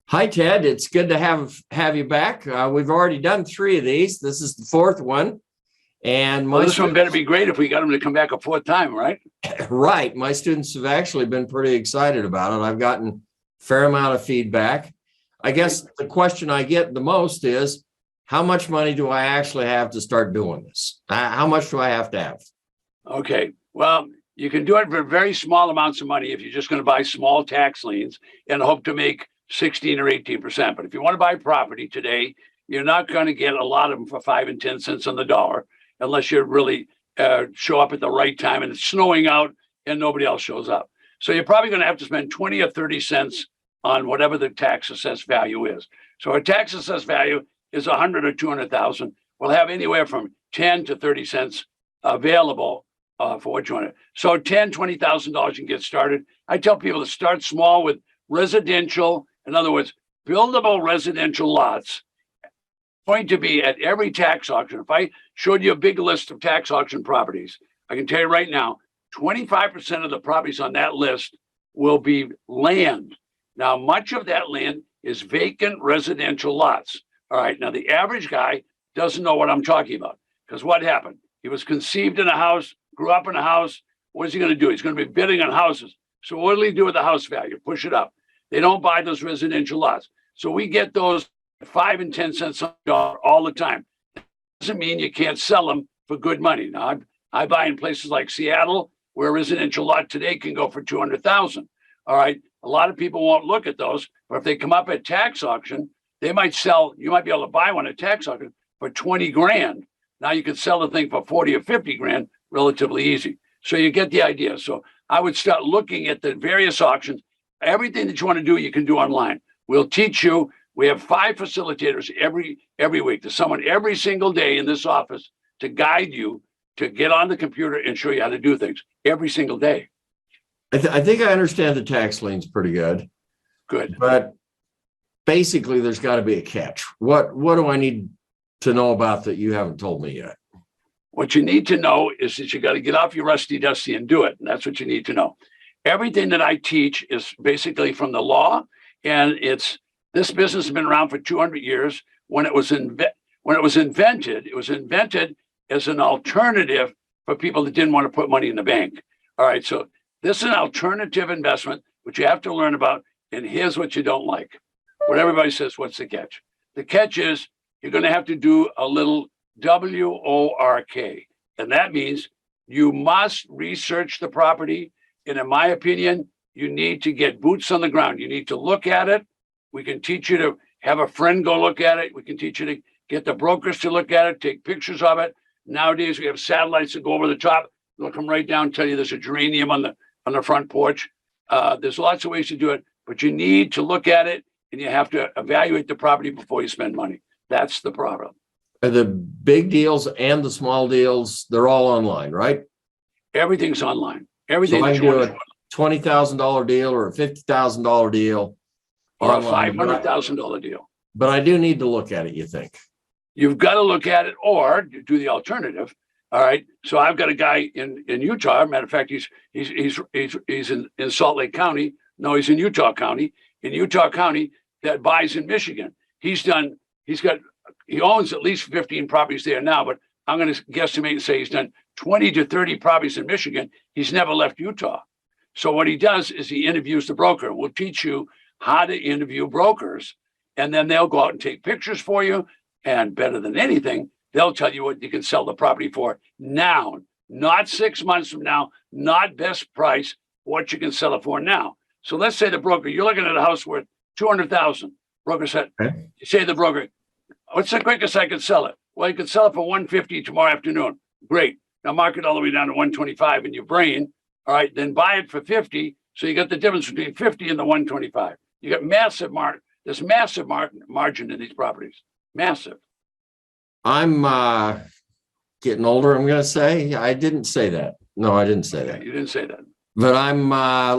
Hi, Ted. It's good to have you back. We've already done three of these. This is the fourth one. And Well, this one better be great if we got them to come back a fourth time, right? right. My students have actually been pretty excited about it. I've gotten a fair amount of feedback. I guess the question I get the most is, how much money do I actually have to start doing this? How much do I have to have? Okay. Well, you can do it for very small amounts of money if you're just going to buy small tax liens and hope to make 16 or 18%. But if you want to buy property today, you're not going to get a lot of them for 5 and 10 cents on the dollar unless you really show up at the right time and it's snowing out and nobody else shows up. So you're probably going to have to spend 20 or 30 cents on whatever the tax assessed value is. So a tax assessed value is 100 or 200,000. We'll have anywhere from 10 to 30 cents available for what you want to. So $10,000, $20,000 you can get started. I tell people to start small with residential. In other words, buildable residential lots. Going to be at every tax auction. If I showed you a big list of tax auction properties, I can tell you right now, 25% of the properties on that list will be land. Now, much of that land is vacant residential lots. All right. Now, the average guy doesn't know what I'm talking about because what happened? He was conceived in a house, grew up in a house. What is he going to do? He's going to be bidding on houses. So what do they do with the house value? Push it up. They don't buy those residential lots. So we get those 5 and 10 cents on the dollar all the time. That doesn't mean you can't sell them for good money. Now, I buy in places like Seattle, where a residential lot today can go for 200,000. All right. A lot of people won't look at those, but if they come up at tax auction, they might sell. You might be able to buy one at tax auction for 20 grand. Now you can sell the thing for 40 or 50 grand relatively easy. So you get the idea. So I would start looking at the various auctions. Everything that you want to do, you can do online. We'll teach you. We have 5 facilitators every week. There's someone every single day in this office to guide you to get on the computer and show you how to do things every single day. I think I understand the tax liens pretty good. Good. But basically, there's got to be a catch. What do I need to know about that you haven't told me yet? What you need to know is that you got to get off your rusty dusty and do it. And that's what you need to know. Everything that I teach is basically from the law, and this business has been around for 200 years. When it was invented, it was invented as an alternative for people that didn't want to put money in the bank. All right, so this is an alternative investment, which you have to learn about. And here's what you don't like. When everybody says, what's the catch? The catch is you're going to have to do a little WORK. And that means you must research the property. And in my opinion, you need to get boots on the ground. You need to look at it. We can teach you to have a friend go look at it. We can teach you to get the brokers to look at it, take pictures of it. Nowadays, we have satellites that go over the top. They'll come right down and tell you there's a geranium on the front porch. There's lots of ways to do it, but you need to look at it and you have to evaluate the property before you spend money. That's the problem. The big deals and the small deals, they're all online, right? Everything's online. Everything. So I can do a $20,000 deal or a $50,000 deal. Or a $500,000 deal. But I do need to look at it, you think? You've got to look at it or do the alternative. All right. So I've got a guy in Utah. Matter of fact, he's in Salt Lake County. No, he's in Utah County. In Utah County that buys in Michigan. He owns at least 15 properties there now, but I'm going to guesstimate and say he's done 20 to 30 properties in Michigan. He's never left Utah. So what he does is he interviews the broker. We'll teach you how to interview brokers, and then they'll go out and take pictures for you. And better than anything, they'll tell you what you can sell the property for now, not 6 months from now, not best price, what you can sell it for now. So let's say the broker, you're looking at a house worth 200,000. Broker said, Okay. You say to the broker, what's the quickest I could sell it? Well, you could sell it for 150 tomorrow afternoon. Great. Now mark it all the way down to 125 in your brain. All right, then buy it for 50. So you got the difference between 50 and the 125. You got there's massive margin in these properties. Massive. I'm getting older, I'm going to say. I didn't say that. No, I didn't say that. You didn't say that. But I'm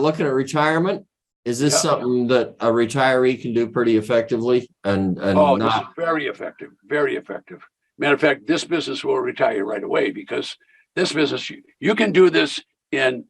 looking at retirement. Is this something that a retiree can do pretty effectively? This is very effective. Very effective. Matter of fact, this business will retire right away because this business, you can do this in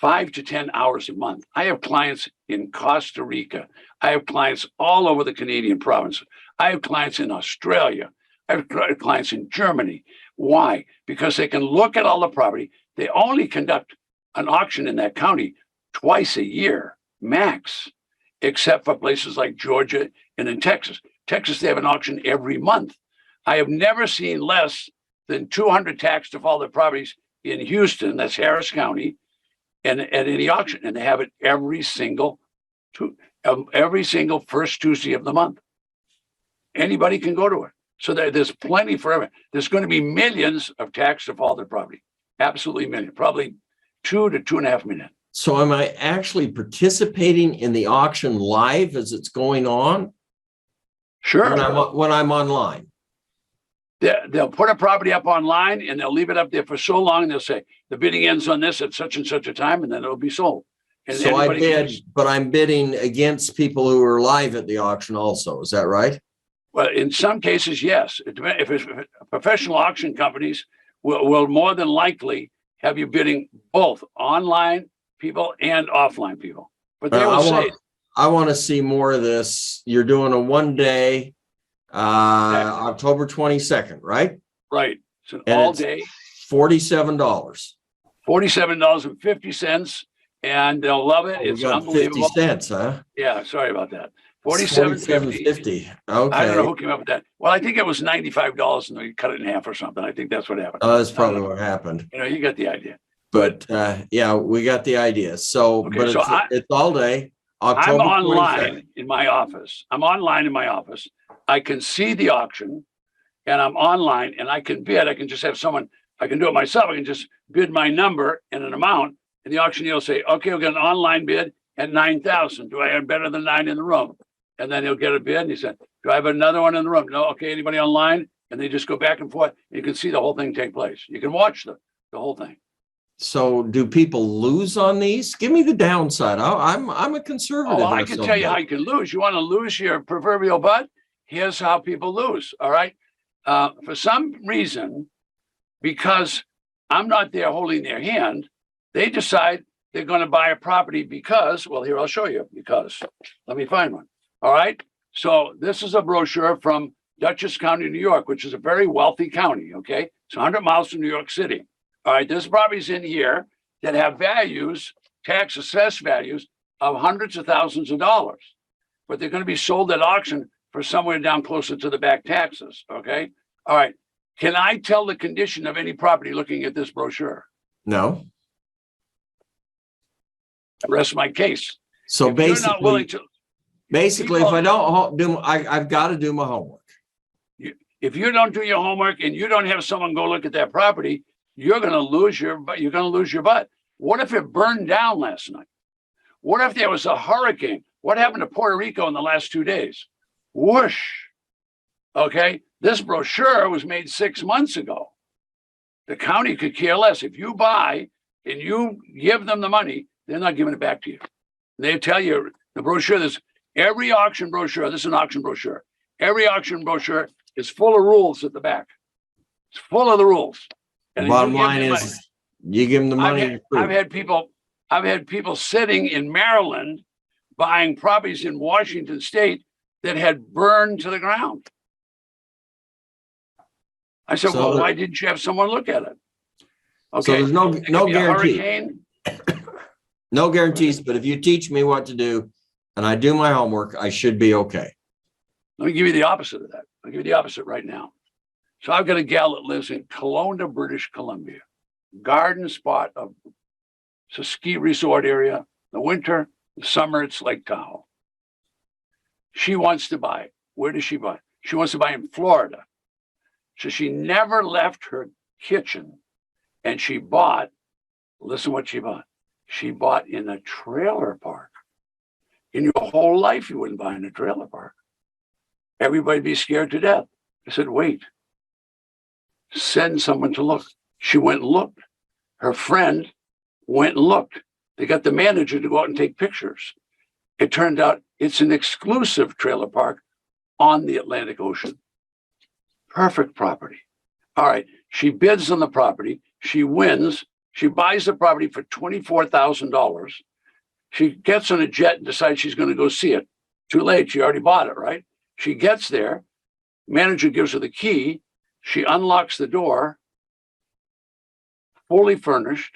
5 to 10 hours a month. I have clients in Costa Rica. I have clients all over the Canadian provinces. I have clients in Australia. I have clients in Germany. Why? Because they can look at all the property. They only conduct an auction in that county twice a year, max, except for places like Georgia and in Texas. Texas, they have an auction every month. I have never seen less than 200 tax defaulted properties in Houston, that's Harris County, and at any auction, and they have it every single first Tuesday of the month. Anybody can go to it. So there's plenty for everyone. There's going to be millions of tax defaulted property. Absolutely millions, probably 2 to 2.5 million. So am I actually participating in the auction live as it's going on? Sure. When I'm online. They'll put a property up online and they'll leave it up there for so long. And they'll say the bidding ends on this at such and such a time, and then it'll be sold. And so I bid, but I'm bidding against people who are live at the auction also. Is that right? Well, in some cases, yes. If it's professional auction companies will more than likely have you bidding both online people and offline people. But they will say, I want to see more of this. You're doing a 1 day, October 22nd, right? Right. It's an And all it's day. $47. $47.50. And they'll love it. It's unbelievable. 50 cents, huh? Yeah, sorry about that. $47.50. Okay. I don't know who came up with that. Well, I think it was $95 and they cut it in half or something. I think that's what happened. Oh, that's probably what happened. You got the idea. But yeah, we got the idea. So, Okay, but so it's all day. October I'm online 22nd. in my office. I'm online in my office. I can see the auction and I'm online and I can bid. I can just have someone, I can do it myself. I can just bid my number and an amount. And the auctioneer will say, okay, we'll get an online bid at 9,000. Do I have better than 9 in the room? And then he'll get a bid and he said, do I have another one in the room? No. Okay. Anybody online? And they just go back and forth. You can see the whole thing take place. You can watch the whole thing. So do people lose on these? Give me the downside. I'm a conservative. Oh, I can tell you how you can lose. You want to lose your proverbial butt? Here's how people lose. All right. For some reason, because I'm not there holding their hand, they decide they're going to buy a property because, well, here, I'll show you because. Let me find one. All right. So this is a brochure from Dutchess County, New York, which is a very wealthy county. Okay. It's 100 miles from New York City. All right. There's properties in here that have values, tax assessed values of hundreds of thousands of dollars, but they're going to be sold at auction for somewhere down closer to the back taxes. Okay. All right. Can I tell the condition of any property looking at this brochure? No. Rest my case. So If you're not willing to, basically, if I don't do, I've got to do my homework. if you don't do your homework and you don't have someone go look at that property, you're going to lose your butt. What if it burned down last night? What if there was a hurricane? What happened to Puerto Rico in the last 2 days? Whoosh. Okay. This brochure was made 6 months ago. The county could care less. If you buy and you give them the money, they're not giving it back to you. They tell you the brochure, there's every auction brochure. This is an auction brochure. Every auction brochure is full of rules at the back. It's full of the rules. And Bottom line is you give them the money. I've had people sitting in Maryland buying properties in Washington State that had burned to the ground. I said, well, why didn't you have someone look at it? Okay. So there's no guarantee. Hurricane. No guarantees, but if you teach me what to do and I do my homework, I should be okay. Let me give you the opposite of that. I'll give you the opposite right now. So I've got a gal that lives in Kelowna, British Columbia, garden spot of it's a ski resort area. The winter, the summer, it's Lake Tahoe. She wants to buy. Where does she buy? She wants to buy in Florida. So she never left her kitchen and she bought, listen what she bought. She bought in a trailer park. In your whole life, you wouldn't buy in a trailer park. Everybody'd be scared to death. I said, wait, send someone to look. She went and looked. Her friend went and looked. They got the manager to go out and take pictures. It turned out it's an exclusive trailer park on the Atlantic Ocean. Perfect property. All right. She bids on the property. She wins. She buys the property for $24,000. She gets on a jet and decides she's going to go see it. Too late. She already bought it, right? She gets there. Manager gives her the key. She unlocks the door, fully furnished.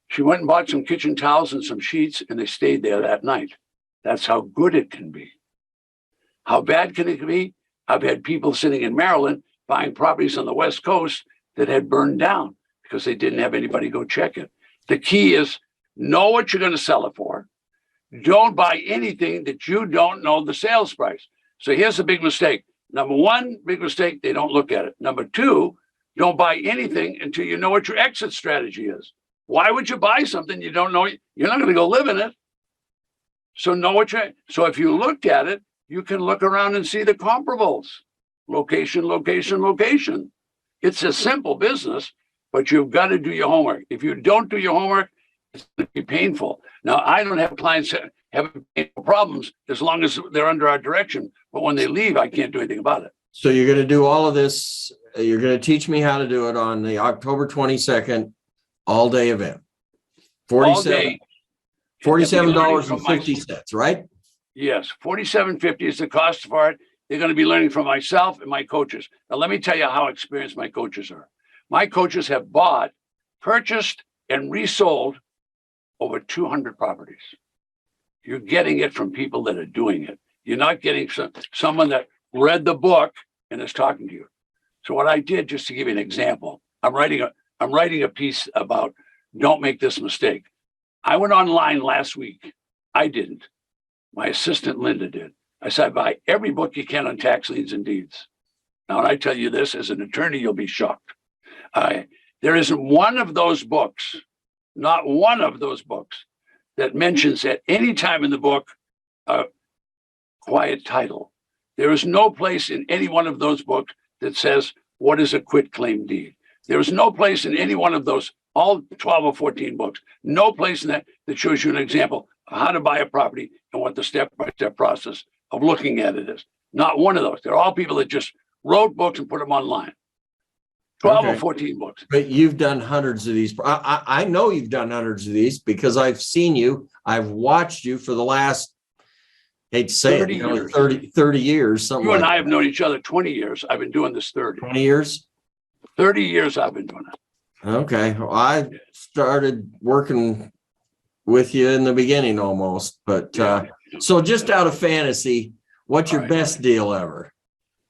She went and bought some kitchen towels and some sheets, and they stayed there that night. That's how good it can be. How bad can it be? I've had people sitting in Maryland buying properties on the West Coast that had burned down because they didn't have anybody go check it. The key is know what you're going to sell it for. Don't buy anything that you don't know the sales price. So here's the big mistake. Number one, big mistake, they don't look at it. Number two, don't buy anything until you know what your exit strategy is. Why would you buy something you don't know? You're not going to go live in it. So know what you're, so if you looked at it, you can look around and see the comparables. Location, location, location. It's a simple business, but you've got to do your homework. If you don't do your homework, it's going to be painful. Now, I don't have clients having painful problems as long as they're under our direction. But when they leave, I can't do anything about it. So you're going to do all of this. You're going to teach me how to do it on the October 22nd all-day event. $47.50, right? Yes, $47.50 is the cost for it. They're going to be learning from myself and my coaches. Now, let me tell you how experienced my coaches are. My coaches have bought, purchased, and resold over 200 properties. You're getting it from people that are doing it. You're not getting someone that read the book and is talking to you. So what I did, just to give you an example, I'm writing a piece about don't make this mistake. I went online last week. I didn't. My assistant Linda did. I said, buy every book you can on tax liens and deeds. Now, when I tell you this as an attorney, you'll be shocked. There isn't one of those books, not one of those books, that mentions at any time in the book a quiet title. There is no place in any one of those books that says, what is a quitclaim deed? There is no place in any one of those, all 12 or 14 books, no place in that shows you an example of how to buy a property and what the step-by-step process of looking at it is. Not one of those. They're all people that just wrote books and put them online. 12 or 14 books. But you've done hundreds of these. I know you've done hundreds of these because I've seen you. I've watched you for the last, hate to say 30 it, 30 years. Something you and like I have known each other 20 years. I've been doing this 20 years? 30 years I've been doing it. Okay. Well, I started working with you in the beginning almost. But so just out of fantasy, what's your best deal ever?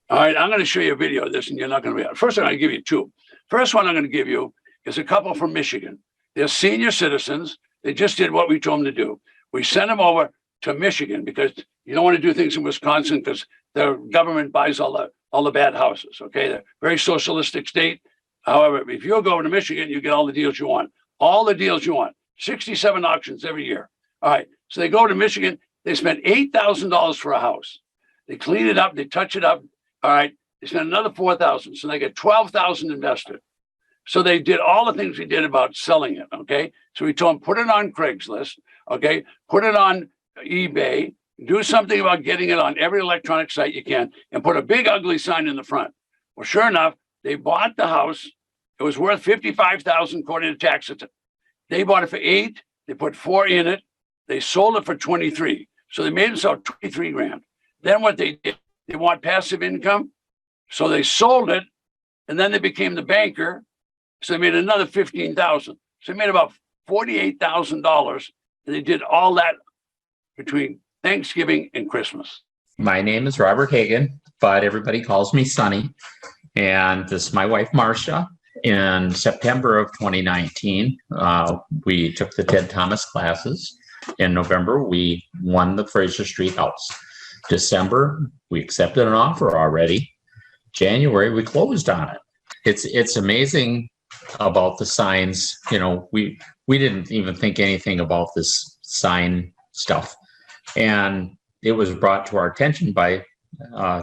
All right, I'm going to show you a video of this, and you're not going to be. First, I'm going to give you two. First one I'm going to give you is a couple from Michigan. They're senior citizens. They just did what we told them to do. We sent them over to Michigan because you don't want to do things in Wisconsin because the government buys all the bad houses. Okay, they're a very socialistic state. However, if you go to Michigan, you get all the deals you want. All the deals you want. 67 auctions every year. All right, so they go to Michigan. They spent $8,000 for a house. They clean it up. They touch it up. All right, they spent another $4,000, so they get $12,000 invested. So they did all the things we did about selling it. Okay, so we told them put it on Craigslist. Okay, put it on eBay. Do something about getting it on every electronic site you can, and put a big ugly sign in the front. Well, sure enough, they bought the house. It was worth $55,000 according to tax. They bought it for $8,000. They put $4,000 in it. They sold it for $23,000. So they made themselves $23,000. Then what they did, they want passive income. So they sold it, and then they became the banker. So they made another $15,000. So they made about $48,000. And they did all that between Thanksgiving and Christmas. My name is Robert Hagan, but everybody calls me Sonny. And this is my wife, Marcia. In September of 2019, we took the Ted Thomas classes. In November, we won the Fraser Street house. December, we accepted an offer already. January, we closed on it. It's amazing about the signs. You know, we didn't even think anything about this sign stuff. And it was brought to our attention by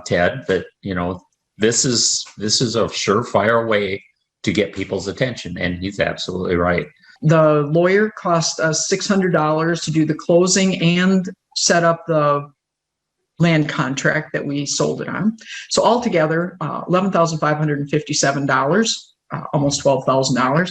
Ted that, you know, this is a surefire way to get people's attention. And he's absolutely right. The lawyer cost us $600 to do the closing and set up the land contract that we sold it on. So altogether, $11,557. almost $12,000.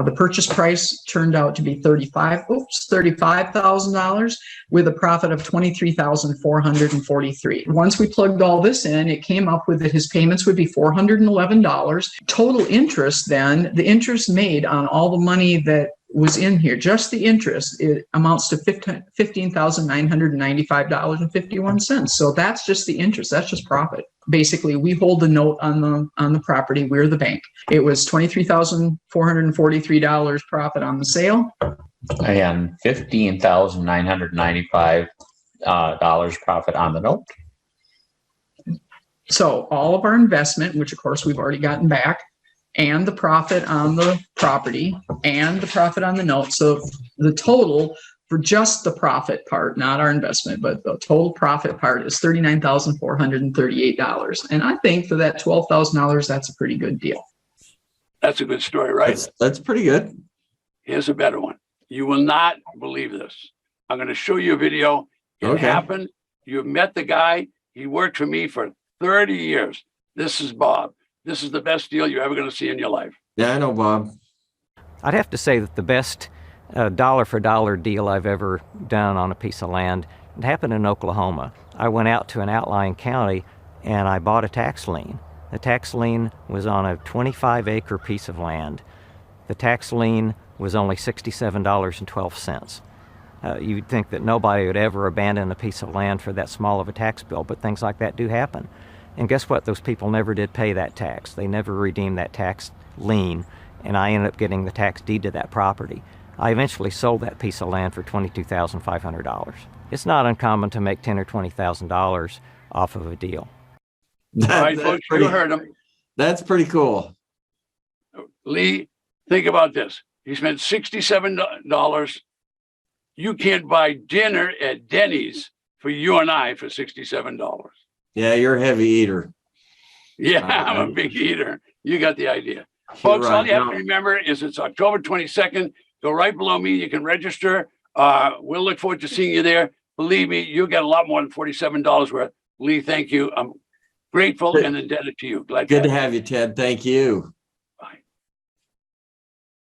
The purchase price turned out to be $35,000 with a profit of $23,443. Once we plugged all this in, it came up with that his payments would be $411. Total interest then, the interest made on all the money that was in here, just the interest, it amounts to $15,995.51. So that's just the interest. That's just profit. Basically, we hold the note on the property. We're the bank. It was $23,443 profit on the sale, and $15,995 profit on the note. So all of our investment, which of course we've already gotten back, and the profit on the property and the profit on the note. So the total for just the profit part, not our investment, but the total profit part is $39,438. And I think for that $12,000, that's a pretty good deal. That's a good story, right? That's pretty good. Here's a better one. You will not believe this. I'm going to show you a video. It happened. You've met the guy. He worked for me for 30 years. This is Bob. This is the best deal you're ever going to see in your life. Yeah, I know, Bob. I'd have to say that the best dollar for dollar deal I've ever done on a piece of land, it happened in Oklahoma. I went out to an outlying county and I bought a tax lien. The tax lien was on a 25-acre piece of land. The tax lien was only $67.12. You'd think that nobody would ever abandon a piece of land for that small of a tax bill, but things like that do happen. And guess what? Those people never did pay that tax. They never redeemed that tax lien, and I ended up getting the tax deed to that property. I eventually sold that piece of land for $22,500. It's not uncommon to make $10,000 or $20,000 off of a deal. All right, folks, you heard him. That's pretty cool. Lee, think about this. You spent $67. You can't buy dinner at Denny's for you and I for $67. Yeah, you're a heavy eater. Yeah, I'm a big eater. You got the idea. Folks, all you have to remember is it's October 22nd. Go right below me. You can register. We'll look forward to seeing you there. Believe me, you'll get a lot more than $47 worth. Lee, thank you. I'm grateful and indebted to you. Good to have you, Ted. Thank you.